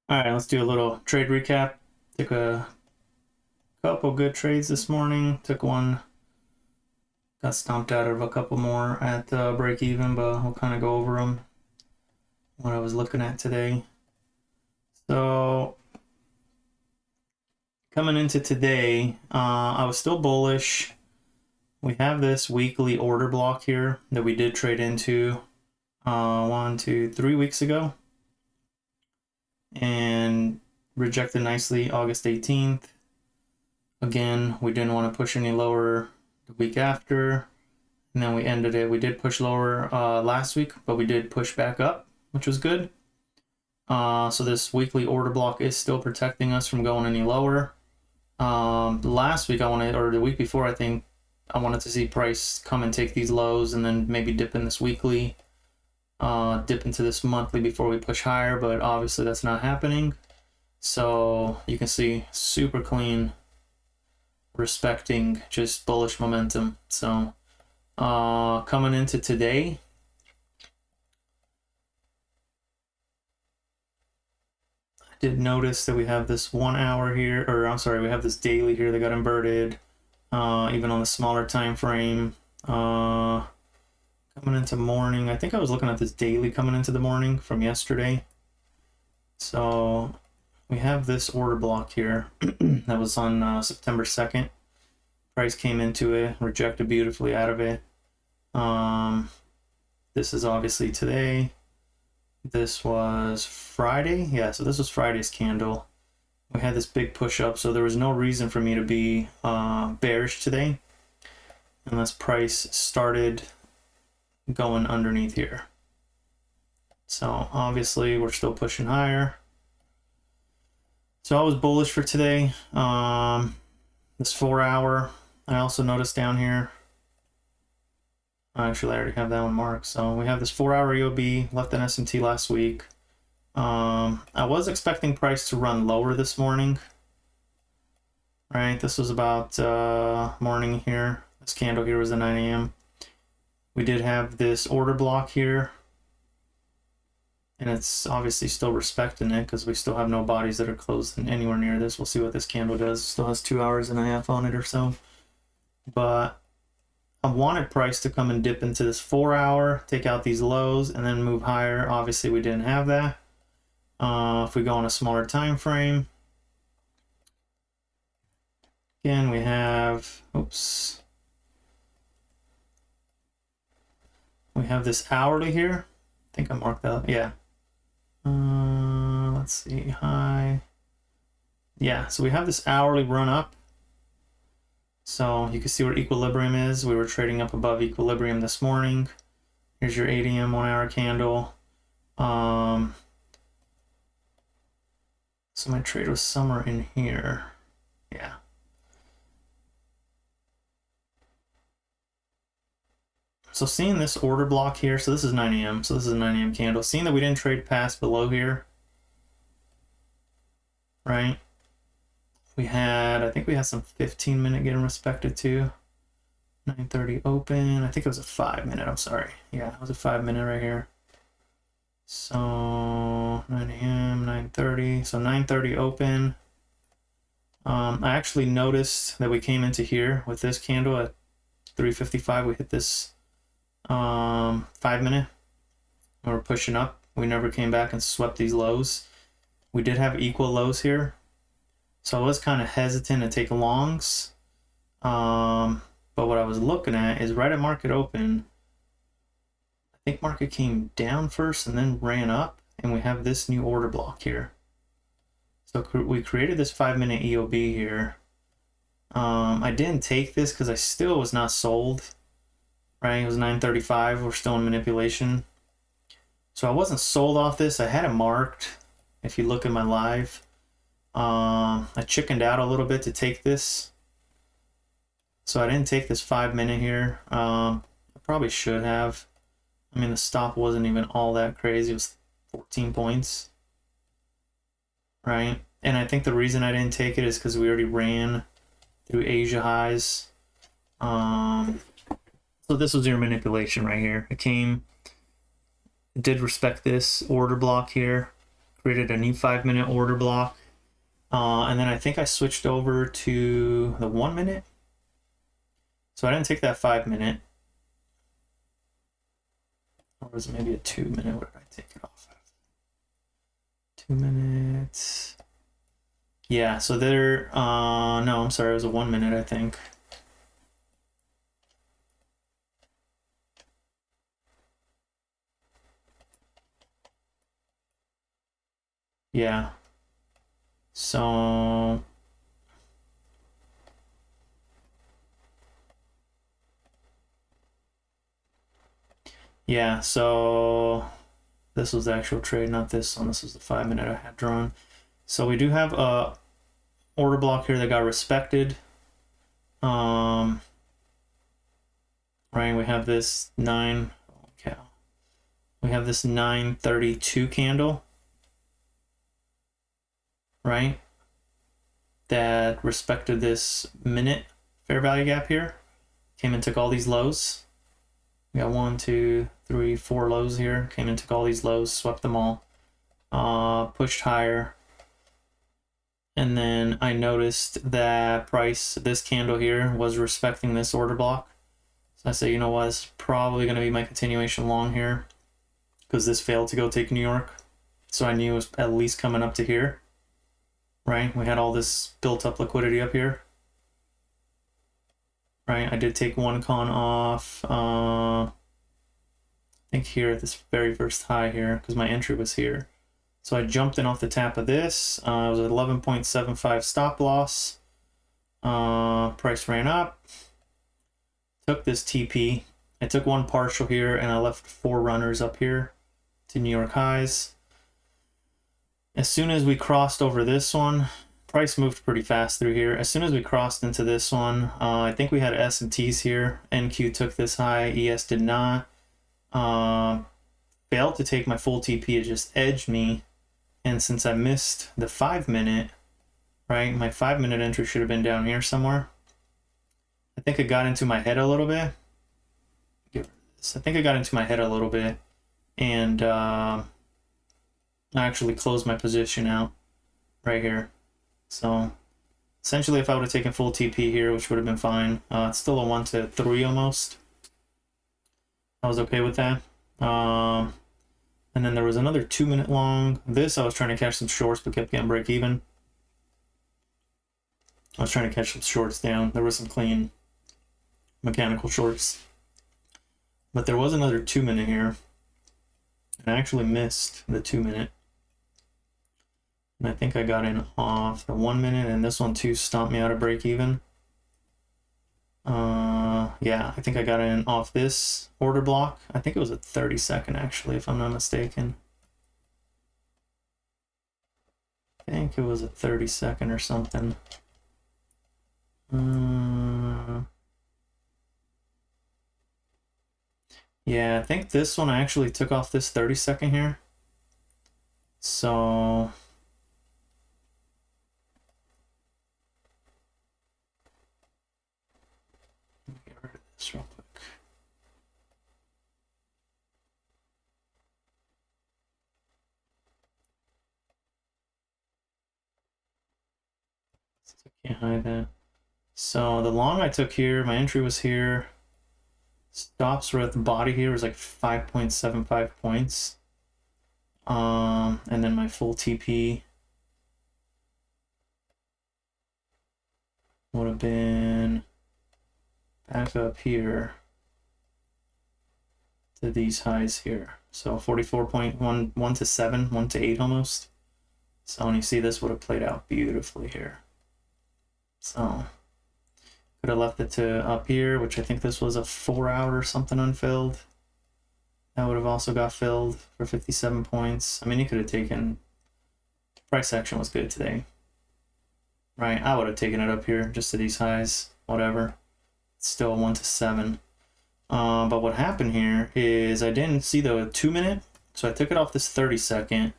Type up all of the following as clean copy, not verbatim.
All right, let's do a little trade recap. Took a couple good trades this morning. Took one, got stomped out of a couple more at break even, but we'll kind of go over them. What I was looking at today. So coming into today, I was still bullish. We have this weekly order block here that we did trade into 3 weeks ago, and rejected nicely August 18th. Again, we didn't want to push any lower the week after, and then we ended it. We did push lower last week, but we did push back up, which was good. So this weekly order block is still protecting us from going any lower. Last week or the week before, I think I wanted to see price come and take these lows and then maybe dip in this weekly, dip into this monthly before we push higher, but obviously that's not happening. So you can see super clean, respecting just bullish momentum. So coming into today, I did notice that we have this 1 hour here, or I'm sorry, we have this daily here that got inverted, even on the smaller time frame. Coming into morning, I think I was looking at this daily coming into the morning from yesterday. So we have this order block here that was on September 2nd. Price came into it, rejected beautifully out of it. This is obviously today. This was Friday. Yeah, so this was Friday's candle. We had this big push up, so there was no reason for me to be bearish today unless price started going underneath here. So obviously we're still pushing higher. So I was bullish for today. This 4 hour, I also noticed down here. Actually, I already have that one marked. So we have this 4 hour EOB left in S&T last week. I was expecting price to run lower this morning. Right, this was about morning here. This candle here was at 9 a.m. We did have this order block here, and it's obviously still respecting it because we still have no bodies that are closed anywhere near this. We'll see what this candle does. Still has 2 hours and a half on it or so. But I wanted price to come and dip into this 4 hour, take out these lows, and then move higher. Obviously, we didn't have that. If we go on a smaller time frame, again, we have, we have this hourly here. I think I marked that up. Yeah. Let's see, high. Yeah, so we have this hourly run up. So you can see where equilibrium is. We were trading up above equilibrium this morning. Here's your 8 a.m. 1 hour candle. So my trade was somewhere in here. Yeah. So seeing this order block here, so this is 9 a.m. So this is a 9 a.m. candle. Seeing that we didn't trade past below here, right? I think we had some 15-minute getting respected too. 9:30 open. I think it was a 5-minute. I'm sorry. Yeah, it was a 5-minute right here. So 9 a.m., 9:30. So 9:30 open. I actually noticed that we came into here with this candle at 3:55. We hit this 5-minute. And we're pushing up. We never came back and swept these lows. We did have equal lows here. So I was kind of hesitant to take longs. But what I was looking at is right at market open, I think market came down first and then ran up, and we have this new order block here. So we created this 5-minute EOB here. I didn't take this because I still was not sold, right? It was 9:35. We're still in manipulation. So I wasn't sold off this. I had it marked. If you look at my live, I chickened out a little bit to take this. So I didn't take this 5-minute here. I probably should have. I mean, the stop wasn't even all that crazy. It was 14 points, right? And I think the reason I didn't take it is because we already ran through Asia highs. So this was your manipulation right here. It did respect this order block here, created a new 5-minute order block. And then I think I switched over to the 1 minute. So I didn't take that 5-minute. Or was it maybe a 2 minute? What did I take it off of? 2 minutes. Yeah, so there, no, I'm sorry, it was a 1 minute, I think. Yeah. So yeah, so this was the actual trade, not this one. This was the 5-minute I had drawn. So we do have a order block here that got respected. Right, we have this 9, oh cow. We have this 932 candle, right? That respected this minute fair value gap here. Came and took all these lows. We got 1, 2, 3, 4 lows here. Came and took all these lows, swept them all, pushed higher. And then I noticed that price, this candle here, was respecting this order block. So I say, you know what, this is probably going to be my continuation long here because this failed to go take New York. So I knew it was at least coming up to here, right? We had all this built up liquidity up here. Right, I did take one con off, I think here at this very first high here, because my entry was here. So I jumped in off the tap of this. It was at 11.75 stop loss. Price ran up. Took this TP. I took one partial here, and I left 4 runners up here to New York highs. As soon as we crossed over this one, price moved pretty fast through here. As soon as we crossed into this one, I think we had S and T's here. NQ took this high, ES did not. Failed to take my full TP, it just edged me. And since I missed the 5-minute, right, my 5-minute entry should have been down here somewhere. I think it got into my head a little bit. I think it got into my head a little bit. And I actually closed my position out right here. So essentially, if I would have taken full TP here, which would have been fine, it's still a 1 to 3 almost. I was okay with that. And then there was another 2-minute long. This I was trying to catch some shorts, but kept getting break even. I was trying to catch some shorts down. There was some clean mechanical shorts. But there was another 2-minute here. And I actually missed the 2-minute. And I think I got in off the 1 minute, and this one too stomped me out of break even. Yeah, I think I got in off this order block. I think it was a 30-second actually, if I'm not mistaken. I think it was a 30-second or something. Yeah, I think this one I actually took off this 30-second here. So get rid of this real quick. I can't hide that. So the long I took here, my entry was here. Stops were at the body here, was like 5.75 points. And then my full TP would have been back up here to these highs here. So 44.1, 1 to 7, 1 to 8 almost. So when you see this would have played out beautifully here. So could have left it to up here, which I think this was a 4-hour or something unfilled. That would have also got filled for 57 points. I mean, you could have taken, price action was good today. Right, I would have taken it up here just to these highs, whatever. It's still 1 to 7. But what happened here is I didn't see the 2-minute, so I took it off this 30-second.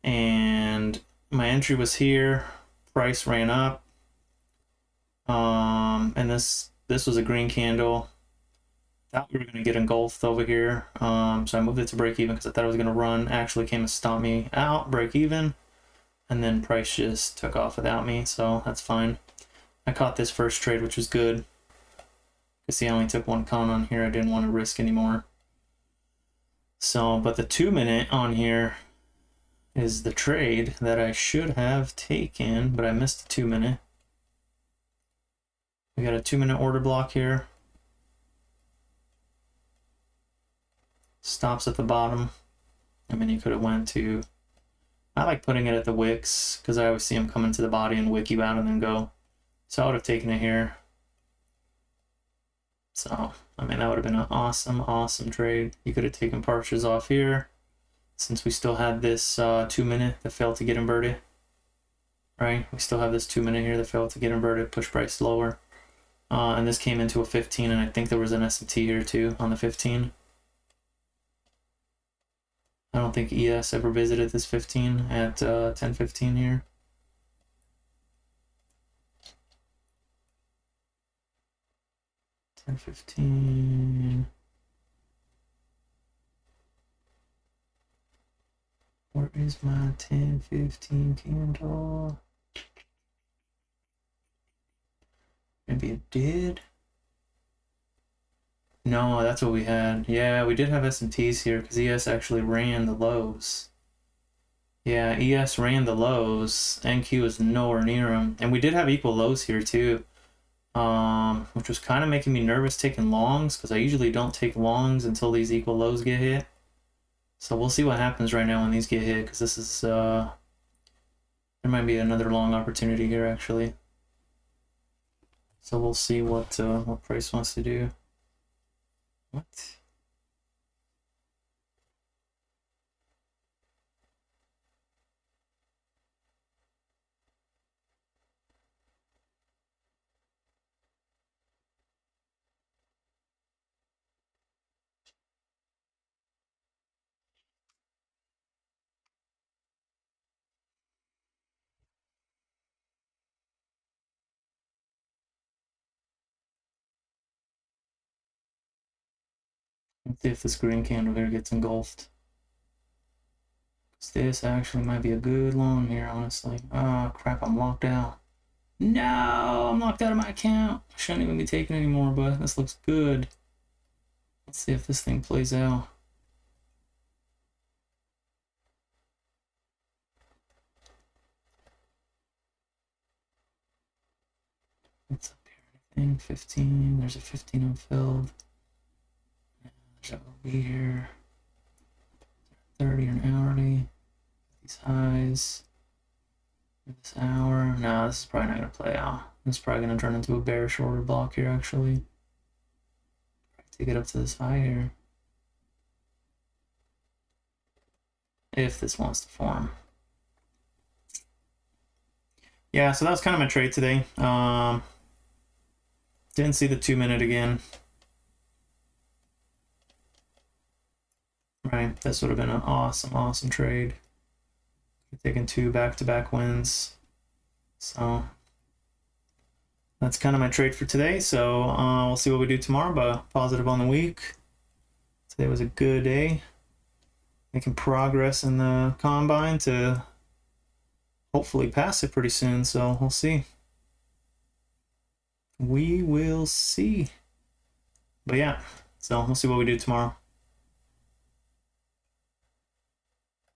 And my entry was here, price ran up. And this was a green candle. Thought we were going to get engulfed over here, so I moved it to break even because I thought it was going to run. Actually came and stopped me out, break even, and then price just took off without me, so that's fine. I caught this first trade, which was good. You see, I only took one con on here. I didn't want to risk anymore. So, but the 2 minute on here is the trade that I should have taken, but I missed the 2 minute. We got a 2 minute order block here. Stops at the bottom. I mean, you could have went to... I like putting it at the wicks because I always see them come into the body and wick you out and then go. So I would have taken it here. So, I mean, that would have been an awesome, awesome trade. You could have taken partials off here since we still had this 2 minute that failed to get inverted. Right? We still have this 2 minute here that failed to get inverted, push price lower. And this came into a 15, and I think there was an S&T here too on the 15. I don't think ES ever visited this 15 at 10.15 here. $10.15. Where is my 10.15 candle? Maybe it did. No, that's what we had. Yeah, we did have S&Ts here because ES actually ran the lows. Yeah, ES ran the lows. NQ is nowhere near them. And we did have equal lows here too. Which was kind of making me nervous taking longs because I usually don't take longs until these equal lows get hit. So we'll see what happens right now when these get hit because this is, there might be another long opportunity here actually. So we'll see what price wants to do. What? Let's see if this green candle here gets engulfed. This actually might be a good long here, honestly. Oh, crap, I'm locked out. No, I'm locked out of my account. I shouldn't even be taking anymore, but this looks good. Let's see if this thing plays out. What's up here? Anything? 15. There's a 15 unfilled. There's a OB here. 30 or an hourly. These highs. This hour. No, this is probably not going to play out. This is probably going to turn into a bearish order block here, actually. Take it up to this high here. If this wants to form. Yeah, so that was kind of my trade today. Didn't see the 2 minute again. Right, this would have been an awesome, awesome trade. Taking 2 back-to-back wins. So that's kind of my trade for today. So we'll see what we do tomorrow, but positive on the week. Today was a good day. Making progress in the combine to hopefully pass it pretty soon. So we'll see. We will see. But yeah, so we'll see what we do tomorrow.